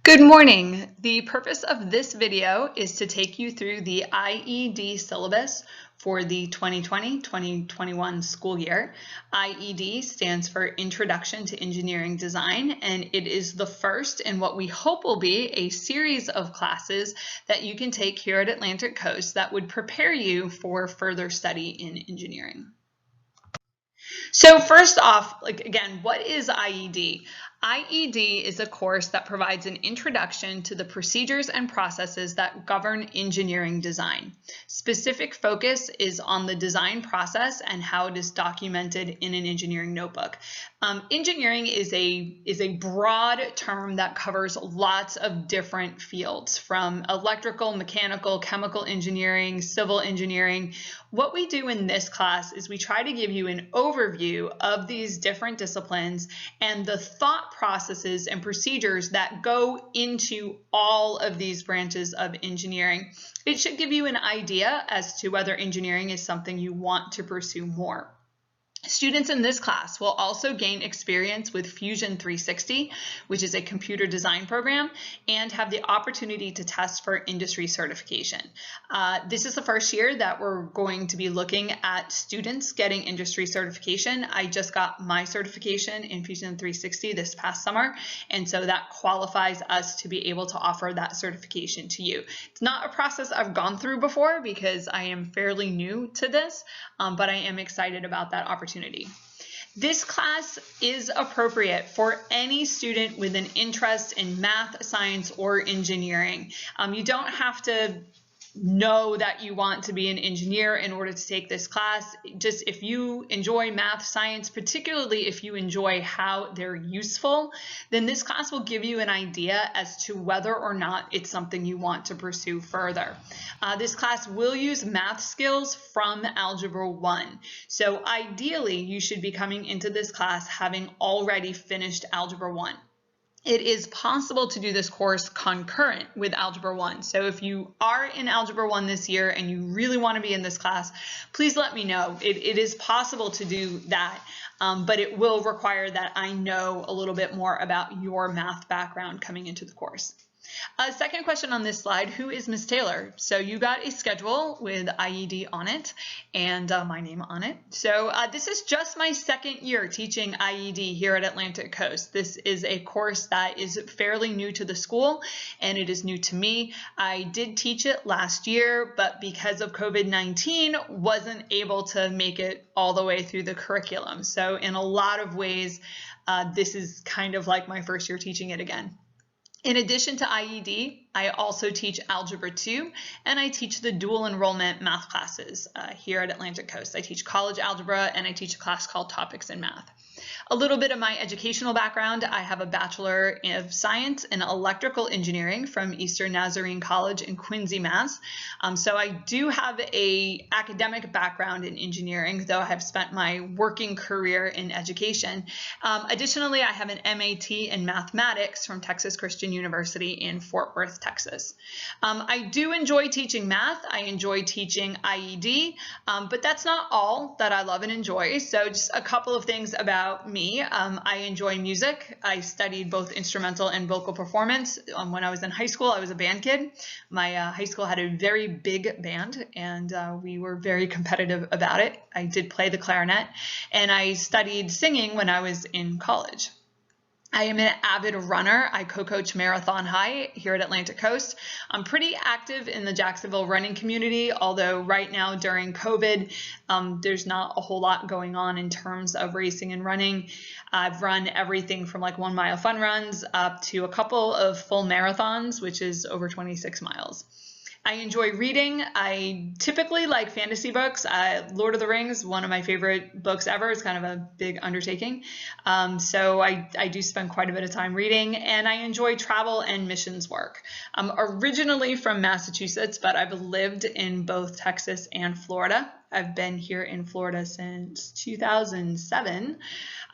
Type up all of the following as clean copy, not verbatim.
Good morning. The purpose of this video is to take you through the IED syllabus for the 2020-2021 school year. IED stands for Introduction to Engineering Design, and it is the first in what we hope will be a series of classes that you can take here at Atlantic Coast that would prepare you for further study in engineering. So first off, again, what is IED? IED is a course that provides an introduction to the procedures and processes that govern engineering design. Specific focus is on the design process and how it is documented in an engineering notebook. Engineering is a broad term that covers lots of different fields, from electrical, mechanical, chemical engineering, civil engineering. What we do in this class is we try to give you an overview of these different disciplines and the thought processes and procedures that go into all of these branches of engineering. It should give you an idea as to whether engineering is something you want to pursue more. Students in this class will also gain experience with Fusion 360, which is a computer design program, and have the opportunity to test for industry certification. This is the first year that we're going to be looking at students getting industry certification. I just got my certification in Fusion 360 this past summer, and so that qualifies us to be able to offer that certification to you. It's not a process I've gone through before because I am fairly new to this, but I am excited about that opportunity. This class is appropriate for any student with an interest in math, science, or engineering. You don't have to know that you want to be an engineer in order to take this class. Just if you enjoy math, science, particularly if you enjoy how they're useful, then this class will give you an idea as to whether or not it's something you want to pursue further. This class will use math skills from Algebra 1. So ideally, you should be coming into this class having already finished Algebra 1. It is possible to do this course concurrent with Algebra 1. So if you are in Algebra 1 this year and you really want to be in this class, please let me know. It is possible to do that, but it will require that I know a little bit more about your math background coming into the course. Second question on this slide, who is Ms. Taylor? So you got a schedule with IED on it and my name on it. So this is just my second year teaching IED here at Atlantic Coast. This is a course that is fairly new to the school and it is new to me. I did teach it last year, but because of COVID-19, wasn't able to make it all the way through the curriculum. So in a lot of ways, this is kind of like my first year teaching it again. In addition to IED, I also teach Algebra 2, and I teach the dual enrollment math classes here at Atlantic Coast. I teach college algebra, and I teach a class called Topics in Math. A little bit of my educational background, I have a Bachelor of Science in Electrical Engineering from Eastern Nazarene College in Quincy, Mass. So I do have an academic background in engineering, though I have spent my working career in education. Additionally, I have an MAT in mathematics from Texas Christian University in Fort Worth, Texas. I do enjoy teaching math. I enjoy teaching IED, but that's not all that I love and enjoy. So just a couple of things about me. I enjoy music. I studied both instrumental and vocal performance. When I was in high school, I was a band kid. My high school had a very big band, and we were very competitive about it. I did play the clarinet, and I studied singing when I was in college. I am an avid runner. I co-coach Marathon High here at Atlantic Coast. I'm pretty active in the Jacksonville running community, although right now during COVID, there's not a whole lot going on in terms of racing and running. I've run everything from like 1 mile fun runs up to a couple of full marathons, which is over 26 miles. I enjoy reading. I typically like fantasy books. Lord of the Rings, one of my favorite books ever. It's kind of a big undertaking. So I do spend quite a bit of time reading, and I enjoy travel and missions work. I'm originally from Massachusetts, but I've lived in both Texas and Florida. I've been here in Florida since 2007.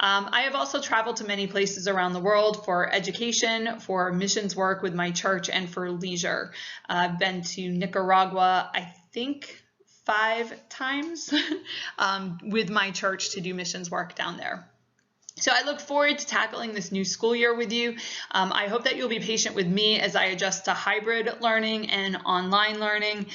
I have also traveled to many places around the world for education, for missions work with my church, and for leisure. I've been to Nicaragua, I think 5 times with my church to do missions work down there. So I look forward to tackling this new school year with you. I hope that you'll be patient with me as I adjust to hybrid learning and online learning.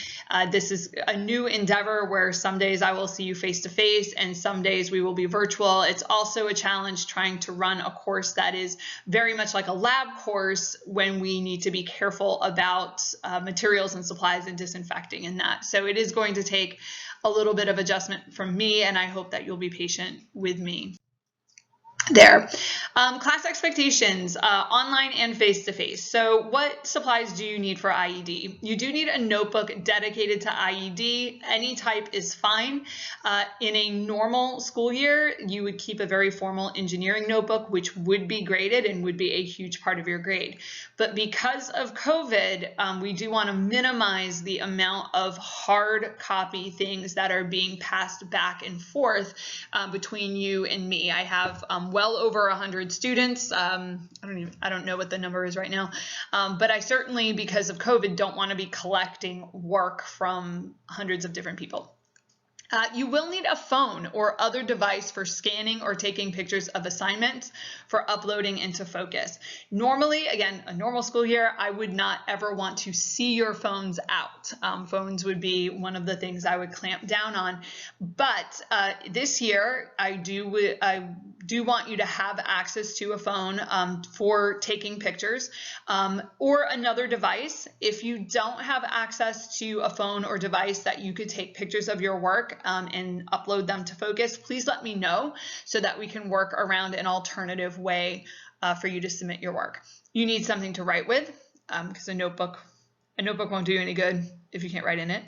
This is a new endeavor where some days I will see you face to face and some days we will be virtual. It's also a challenge trying to run a course that is very much like a lab course when we need to be careful about materials and supplies and disinfecting and that. So it is going to take a little bit of adjustment from me, and I hope that you'll be patient with me there. Class expectations, online and face-to-face. So what supplies do you need for IED? You do need a notebook dedicated to IED. Any type is fine. In a normal school year, you would keep a very formal engineering notebook, which would be graded and would be a huge part of your grade. But because of COVID, we do want to minimize the amount of hard copy things that are being passed back and forth between you and me. I have well over 100 students. I don't know what the number is right now, but I certainly, because of COVID, don't want to be collecting work from hundreds of different people. You will need a phone or other device for scanning or taking pictures of assignments for uploading into Focus. Normally, again, a normal school year, I would not ever want to see your phones out. Phones would be one of the things I would clamp down on. But this year, I do want you to have access to a phone for taking pictures or another device. If you don't have access to a phone or device that you could take pictures of your work and upload them to Focus, please let me know so that we can work around an alternative way for you to submit your work. You need something to write with because a notebook won't do you any good if you can't write in it.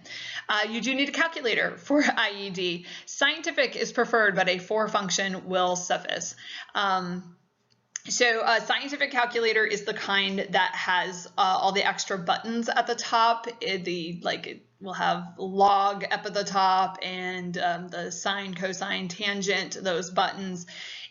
You do need a calculator for IED. Scientific is preferred, but a 4-function will suffice. So a scientific calculator is the kind that has all the extra buttons at the top. It will have log up at the top and the sine, cosine, tangent, those buttons.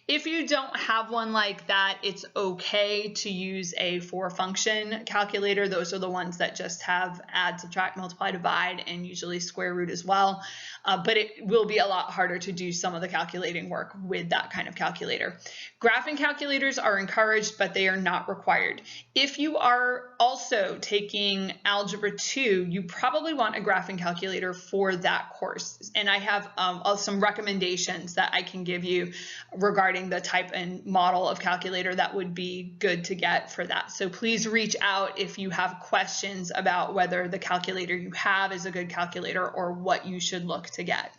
If you don't have one like that, it's okay to use a 4-function calculator. Those are the ones that just have add, subtract, multiply, divide, and usually square root as well. But it will be a lot harder to do some of the calculating work with that kind of calculator. Graphing calculators are encouraged, but they are not required. If you are also taking Algebra 2, you probably want a graphing calculator for that course. And I have some recommendations that I can give you regarding the type and model of calculator that would be good to get for that. So please reach out if you have questions about whether the calculator you have is a good calculator or what you should look to get.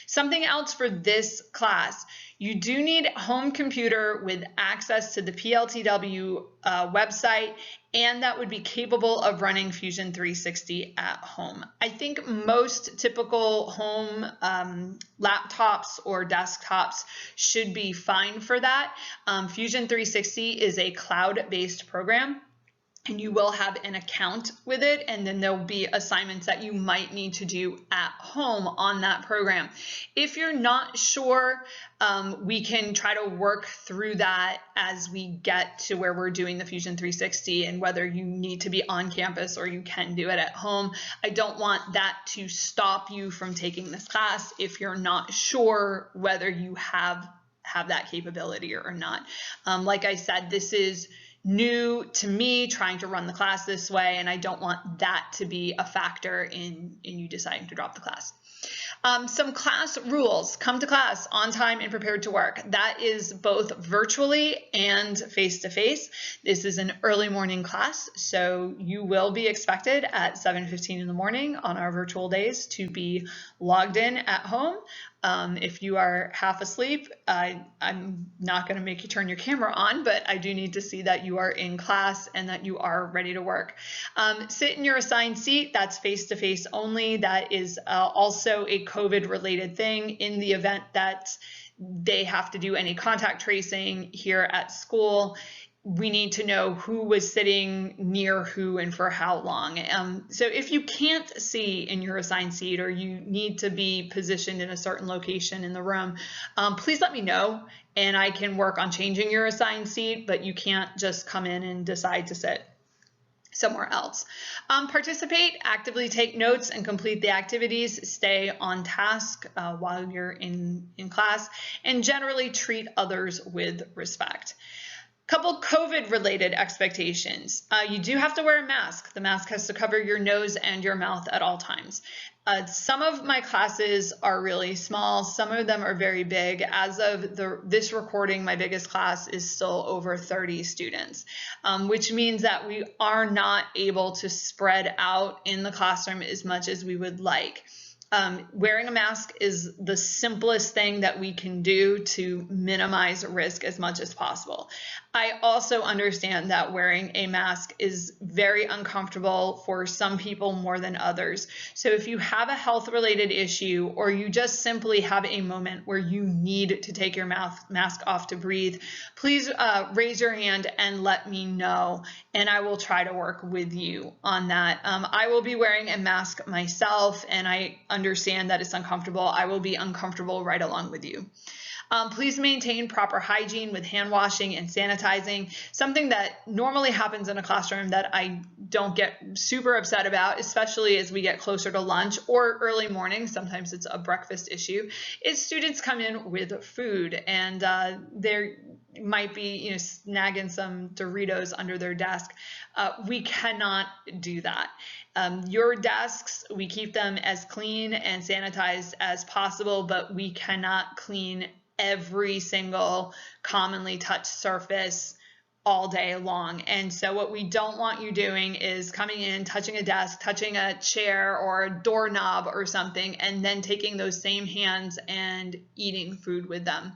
Something else for this class, you do need a home computer with access to the PLTW website, and that would be capable of running Fusion 360 at home. I think most typical home laptops or desktops should be fine for that. Fusion 360 is a cloud-based program, and you will have an account with it, and then there'll be assignments that you might need to do at home on that program. If you're not sure, we can try to work through that as we get to where we're doing the Fusion 360 and whether you need to be on campus or you can do it at home. I don't want that to stop you from taking this class if you're not sure whether you have that capability or not. Like I said, this is new to me trying to run the class this way, and I don't want that to be a factor in you deciding to drop the class. Some class rules: come to class on time and prepared to work. That is both virtually and face-to-face. This is an early morning class, so you will be expected at 7:15 in the morning on our virtual days to be logged in at home. If you are half asleep, I'm not going to make you turn your camera on, but I do need to see that you are in class and that you are ready to work. Sit in your assigned seat. That's face-to-face only. That is also a COVID-related thing. In the event that they have to do any contact tracing here at school, we need to know who was sitting near who and for how long. So if you can't see in your assigned seat or you need to be positioned in a certain location in the room, please let me know and I can work on changing your assigned seat, but you can't just come in and decide to sit. somewhere else. Participate, actively take notes and complete the activities, stay on task while you're in class, and generally treat others with respect. Couple COVID-related expectations. You do have to wear a mask. The mask has to cover your nose and your mouth at all times. Some of my classes are really small. Some of them are very big. As of this recording, my biggest class is still over 30 students, which means that we are not able to spread out in the classroom as much as we would like. Wearing a mask is the simplest thing that we can do to minimize risk as much as possible. I also understand that wearing a mask is very uncomfortable for some people more than others. So if you have a health-related issue, or you just simply have a moment where you need to take your mask off to breathe, please raise your hand and let me know, and I will try to work with you on that. I will be wearing a mask myself, and I understand that it's uncomfortable. I will be uncomfortable right along with you. Please maintain proper hygiene with hand washing and sanitizing, something that normally happens in a classroom that I don't get super upset about, especially as we get closer to lunch or early morning. Sometimes it's a breakfast issue, is students come in with food, and there might be snagging some Doritos under their desk. We cannot do that. Your desks, we keep them as clean and sanitized as possible, but we cannot clean every single commonly touched surface all day long. And so what we don't want you doing is coming in, touching a desk, touching a chair or a doorknob or something, and then taking those same hands and eating food with them.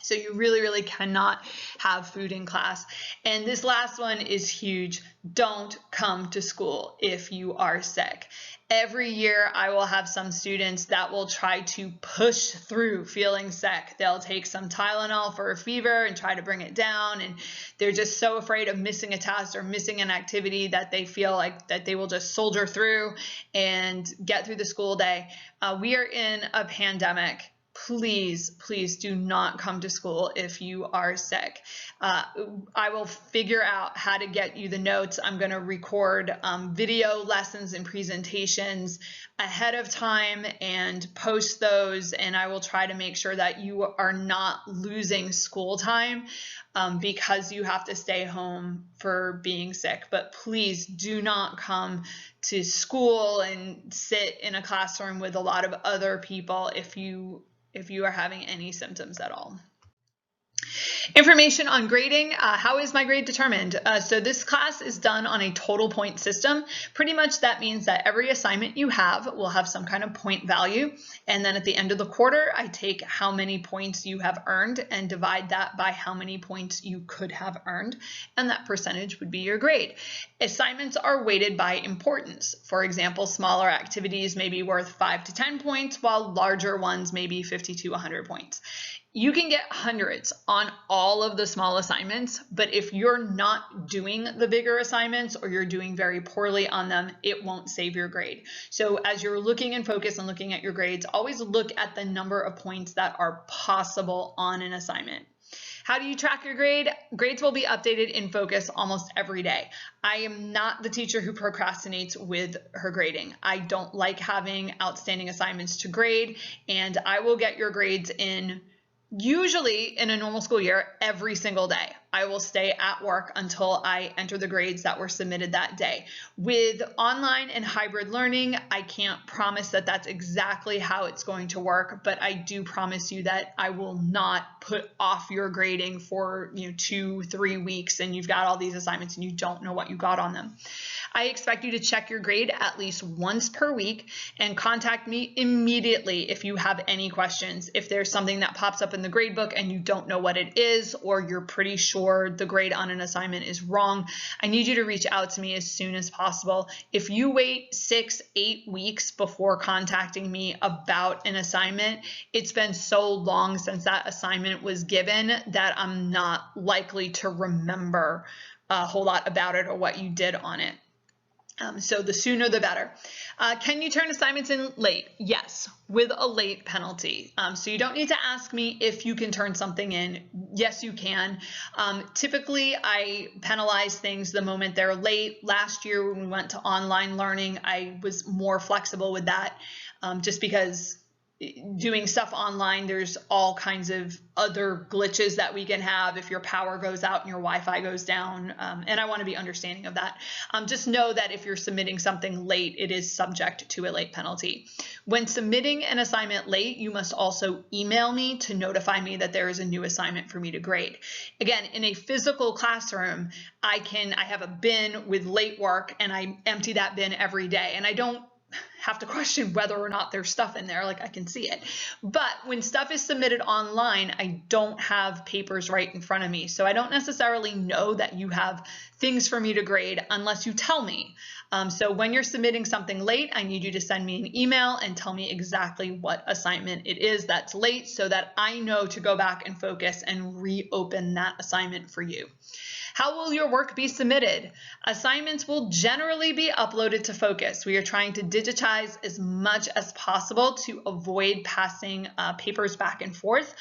So you really, really cannot have food in class. And this last one is huge. Don't come to school if you are sick. Every year I will have some students that will try to push through feeling sick. They'll take some Tylenol for a fever and try to bring it down, and they're just so afraid of missing a test or missing an activity that they feel like that they will just soldier through and get through the school day. We are in a pandemic. Please, please do not come to school if you are sick. I will figure out how to get you the notes. I'm going to record video lessons and presentations ahead of time and post those, and I will try to make sure that you are not losing school time because you have to stay home for being sick. But please do not come to school and sit in a classroom with a lot of other people if you are having any symptoms at all. Information on grading. How is my grade determined? So this class is done on a total point system. Pretty much that means that every assignment you have will have some kind of point value. And then at the end of the quarter, I take how many points you have earned and divide that by how many points you could have earned. And that percentage would be your grade. Assignments are weighted by importance. For example, smaller activities may be worth 5 to 10 points, while larger ones may be 50 to 100 points. You can get hundreds on all of the small assignments, but if you're not doing the bigger assignments or you're doing very poorly on them, it won't save your grade. So as you're looking and focus and looking at your grades, always look at the number of points that are possible on an assignment. How do you track your grade? Grades will be updated in Focus almost every day. I am not the teacher who procrastinates with her grading. I don't like having outstanding assignments to grade, and I will get your grades in usually in a normal school year every single day. I will stay at work until I enter the grades that were submitted that day. With online and hybrid learning, I can't promise that that's exactly how it's going to work, but I do promise you that I will not put off your grading for 2-3 weeks and you've got all these assignments and you don't know what you got on them. I expect you to check your grade at least once per week and contact me immediately if you have any questions. If there's something that pops up in the grade book and you don't know what it is, or you're pretty sure the grade on an assignment is wrong, I need you to reach out to me as soon as possible. If you wait 6-8 weeks before contacting me about an assignment, it's been so long since that assignment was given that I'm not likely to remember a whole lot about it or what you did on it. So the sooner the better. Can you turn assignments in late? Yes, with a late penalty. So you don't need to ask me if you can turn something in. Yes, you can. Typically, I penalize things the moment they're late. Last year when we went to online learning, I was more flexible with that, just because doing stuff online, there's all kinds of other glitches that we can have if your power goes out and your Wi-Fi goes down, and I want to be understanding of that. Just know that if you're submitting something late, it is subject to a late penalty. When submitting an assignment late, you must also email me to notify me that there is a new assignment for me to grade. Again, in a physical classroom, I have a bin with late work and I empty that bin every day, and I don't have to question whether or not there's stuff in there, like I can see it. But when stuff is submitted online, I don't have papers right in front of me. So I don't necessarily know that you have things for me to grade unless you tell me. So when you're submitting something late, I need you to send me an email and tell me exactly what assignment it is that's late so that I know to go back and focus and reopen that assignment for you. How will your work be submitted? Assignments will generally be uploaded to Focus. We are trying to digitize as much as possible to avoid passing papers back and forth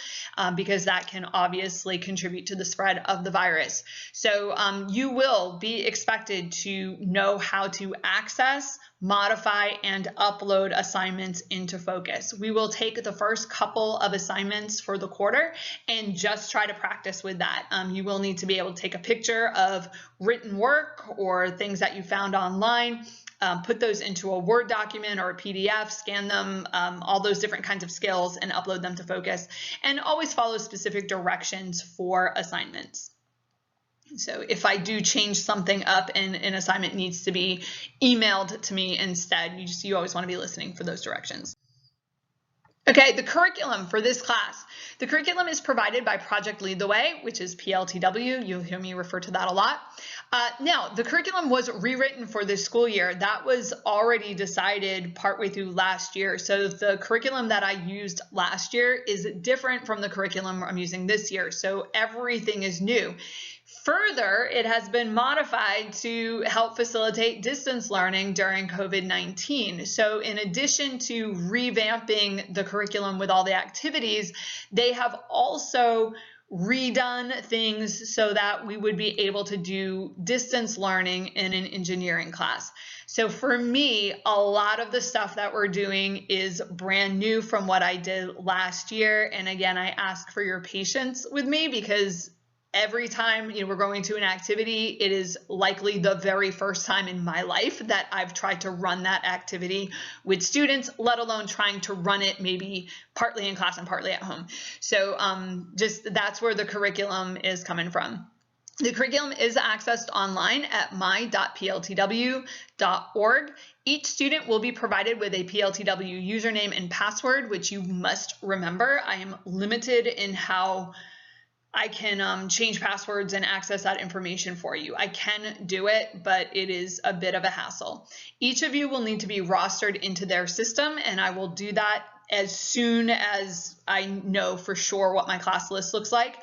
because that can obviously contribute to the spread of the virus. So you will be expected to know how to access, modify, and upload assignments into Focus. We will take the first couple of assignments for the quarter and just try to practice with that. You will need to be able to take a picture of written work or things that you found online, put those into a Word document or a PDF, scan them, all those different kinds of skills, and upload them to Focus. And always follow specific directions for assignments. So if I do change something up and an assignment needs to be emailed to me instead, you always want to be listening for those directions. Okay, the curriculum for this class. The curriculum is provided by Project Lead the Way, which is PLTW. You'll hear me refer to that a lot. Now, the curriculum was rewritten for this school year. That was already decided partway through last year. So the curriculum that I used last year is different from the curriculum I'm using this year. So everything is new. Further, it has been modified to help facilitate distance learning during COVID-19. So in addition to revamping the curriculum with all the activities, they have also redone things so that we would be able to do distance learning in an engineering class. So for me, a lot of the stuff that we're doing is brand new from what I did last year. And again, I ask for your patience with me because every time we're going to an activity, it is likely the very first time in my life that I've tried to run that activity with students, let alone trying to run it maybe partly in class and partly at home. So just that's where the curriculum is coming from. The curriculum is accessed online at my.pltw.org. Each student will be provided with a PLTW username and password, which you must remember. I am limited in how I can change passwords and access that information for you. I can do it, but it is a bit of a hassle. Each of you will need to be rostered into their system, and I will do that as soon as I know for sure what my class list looks like.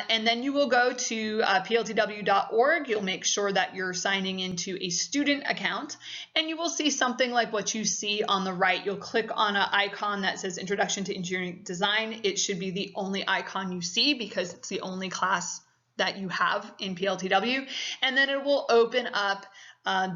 And then you will go to pltw.org. You'll make sure that you're signing into a student account, and you will see something like what you see on the right. You'll click on an icon that says Introduction to Engineering Design. It should be the only icon you see because it's the only class that you have in PLTW. And then it will open up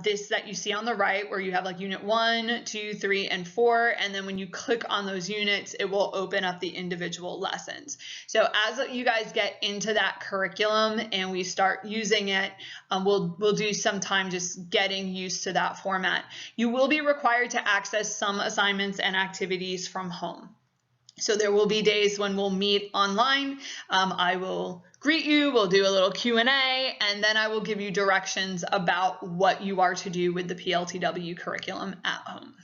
this that you see on the right where you have like unit 1, 2, 3, and 4. And then when you click on those units, it will open up the individual lessons. So as you guys get into that curriculum and we start using it, we'll do some time just getting used to that format. You will be required to access some assignments and activities from home. So there will be days when we'll meet online. I will greet you, we'll do a little Q&A, and then I will give you directions about what you are to do with the PLTW curriculum at home.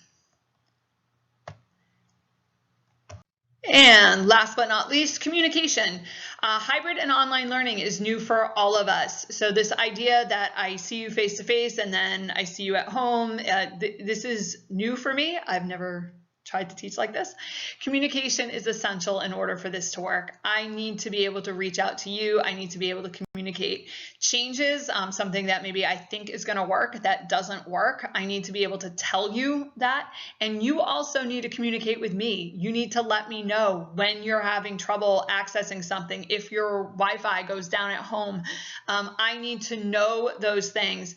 And last but not least, communication. Hybrid and online learning is new for all of us. So this idea that I see you face to face and then I see you at home, this is new for me. I've never tried to teach like this. Communication is essential in order for this to work. I need to be able to reach out to you. I need to be able to communicate communicate. Changes, something that maybe I think is going to work that doesn't work. I need to be able to tell you that. And you also need to communicate with me. You need to let me know when you're having trouble accessing something. If your Wi-Fi goes down at home, I need to know those things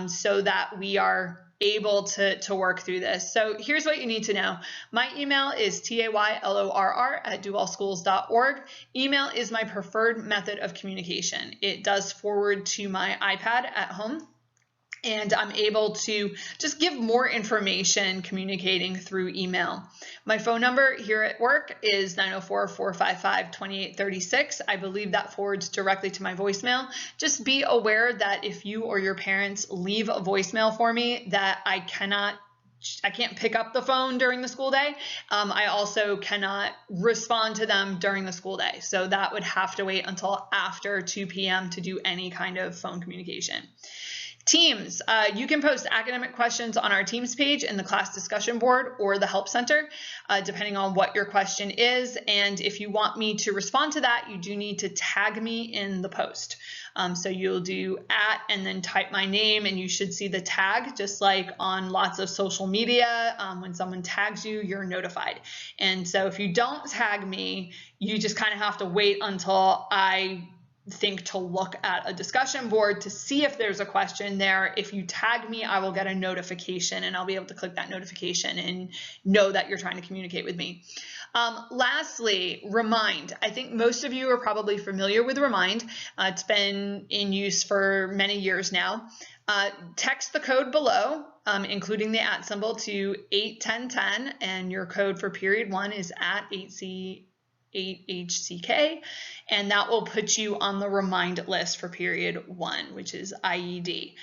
so that we are able to work through this. So here's what you need to know. My email is taylorr@dualschools.org. Email is my preferred method of communication. It does forward to my iPad at home, and I'm able to just give more information communicating through email. My phone number here at work is 904-455-2836. I believe that forwards directly to my voicemail. Just be aware that if you or your parents leave a voicemail for me, that I can't pick up the phone during the school day. I also cannot respond to them during the school day. So that would have to wait until after 2 p.m. to do any kind of phone communication. Teams, you can post academic questions on our Teams page in the class discussion board or the Help Center, depending on what your question is. And if you want me to respond to that, you do need to tag me in the post. So you'll do @ and then type my name, and you should see the tag, just like on lots of social media. When someone tags you, you're notified. And so if you don't tag me, you just kind of have to wait until I think to look at a discussion board to see if there's a question there. If you tag me, I will get a notification, and I'll be able to click that notification and know that you're trying to communicate with me. Lastly, Remind. I think most of you are probably familiar with Remind. It's been in use for many years now. Text the code below, including the @ symbol, to 81010, and your code for period 1 is @8HCK, and that will put you on the Remind list for period 1, which is IED.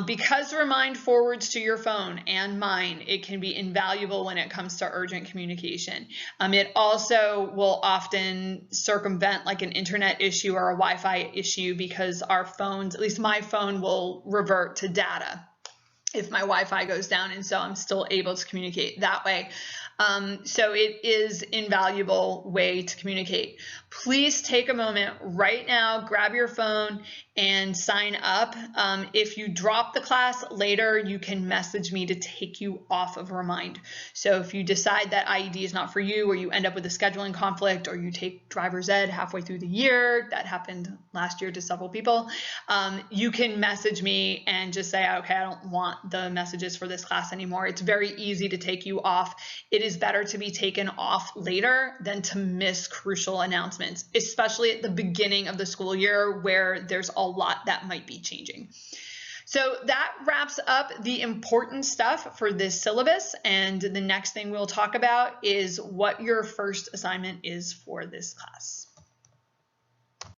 Because Remind forwards to your phone and mine, it can be invaluable when it comes to urgent communication. It also will often circumvent like an internet issue or a Wi-Fi issue, because our phones, at least my phone, will revert to data if my Wi-Fi goes down, and so I'm still able to communicate that way. So it is an invaluable way to communicate. Please take a moment right now, grab your phone and sign up. If you drop the class later, you can message me to take you off of Remind. So if you decide that IED is not for you, or you end up with a scheduling conflict, or you take driver's ed halfway through the year, that happened last year to several people, you can message me and just say, okay, I don't want the messages for this class anymore. It's very easy to take you off. It is better to be taken off later than to miss crucial announcements, especially at the beginning of the school year where there's a lot that might be changing. So that wraps up the important stuff for this syllabus, and the next thing we'll talk about is what your first assignment is for this class.